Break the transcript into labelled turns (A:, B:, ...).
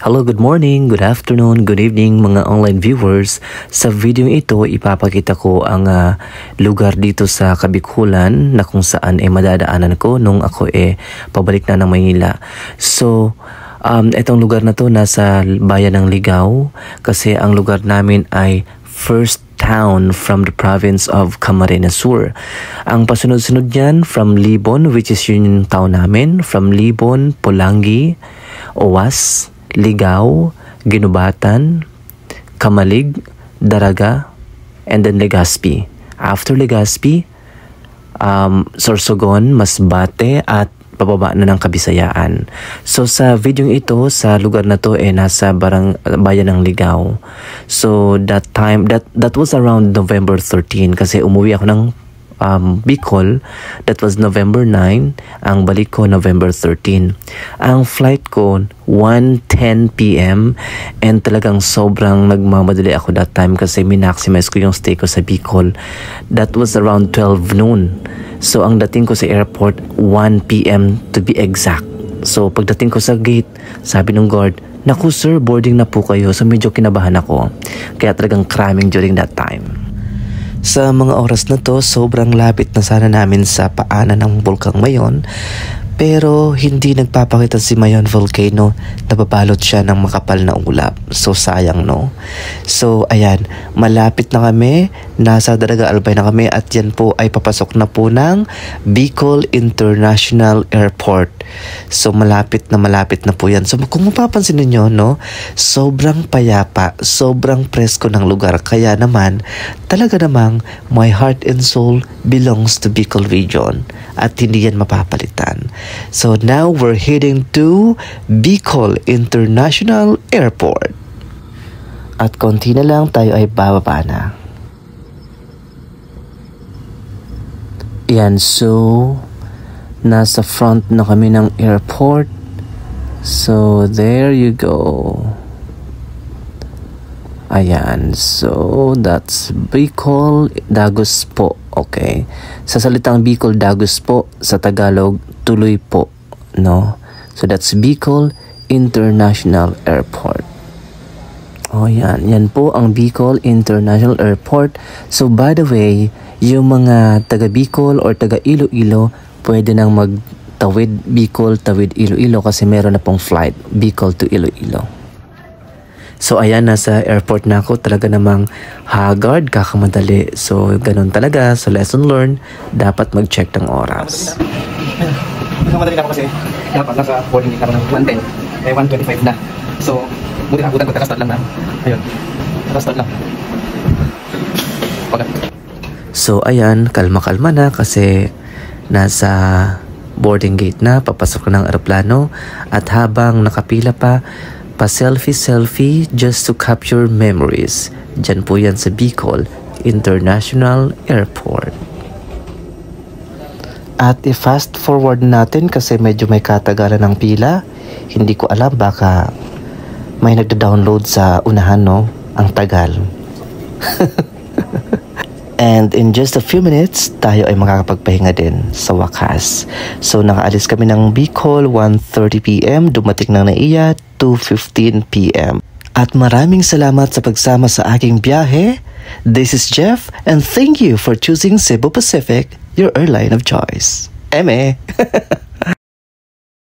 A: Hello, good morning, good afternoon, good evening mga online viewers. Sa video ito, ipapakita ko ang lugar dito sa Kabikulan na kung saan madadaanan ko nung ako pabalik na ng Maynila. So, itong lugar na to nasa bayan ng Ligao kasi ang lugar namin ay first town from the province of Camarines Sur. Ang pasunod-sunod niyan from Libon, which is yun yung town namin, from Libon, Pulangi, Owas, Ligao, Ginubatan, Kamalig, Daraga, and then Legazpi. After Legazpi, Sorsogon, Masbate, at pababa na ng Kabisayaan. So sa video ito, sa lugar na to nasa bayan ng Ligao. So that time, that was around November 13 kasi umuwi ako ng Bicol. That was November 9. Ang balik ko November 13. Ang flight ko 1:10 p.m. and talagang sobrang nagmamadali ako that time kasi minaximize ko yung stay ko sa Bicol. That was around 12 noon. So ang dating ko sa airport 1 p.m. to be exact. So pagdating ko sa gate, sabi ng guard, "Naku sir, boarding na po kayo." So medyo kinabahan ako. Kaya talagang cramming during that time. Sa mga oras na to, sobrang lapit na sana namin sa paanan ng Bulkang Mayon. Pero hindi nagpapakita si Mayon Volcano, nababalot siya ng makapal na ulap. So sayang no? So ayan, malapit na kami, nasa Daraga Albay na kami at yan po ay papasok na po ng Bicol International Airport. So malapit na po yan. So kung mapapansin niyo no, sobrang payapa, sobrang presko ng lugar. Kaya naman, talaga namang my heart and soul belongs to Bicol region at hindi yan mapapalitan. So now we're heading to Bicol International Airport. At konti na lang tayo ay bababa na. Yan, so nasa front na kami ng airport. So there you go. Ayan, so that's Bicol, Dagos po. Okay. Sa salitang Bicol, Dagos po. Sa Tagalog, tuloy po. No? So that's Bicol International Airport. Oh, yan. Yan po ang Bicol International Airport. So by the way, yung mga taga Bicol or taga Iloilo, pwede nang magtawid Bicol, tawid Iloilo kasi meron na pong flight Bicol to Iloilo. So ayan, nasa airport na ako, talaga namang haggard, kakamadali. So ganun talaga, so lesson learned, dapat mag-check ng oras.
B: Madali na ako kasi dapat nasa boarding gate na ng 1:10, 1:25 na. So buti nakabutan ko, nakastart lang na. Ayun, nakastart lang. Pagkat.
A: So ayan, kalma-kalma na kasi nasa boarding gate na, papasok na ng aeroplano. At habang nakapila pa selfie just to capture memories. Diyan po yan sa Bicol International Airport. At i-fast forward natin kasi medyo may katagalan ng pila. Hindi ko alam, baka may nagda-download sa unahan, no? Ang tagal. And in just a few minutes, tayo ay makakapagpahinga din sa wakas. So nakaalis kami ng Bicol 1:30 p.m. Dumating ng NAIA 2:15 p.m. At maraming salamat sa pagsama sa aking biyahe. This is Jeff and thank you for choosing Cebu Pacific, your airline of choice. Eme!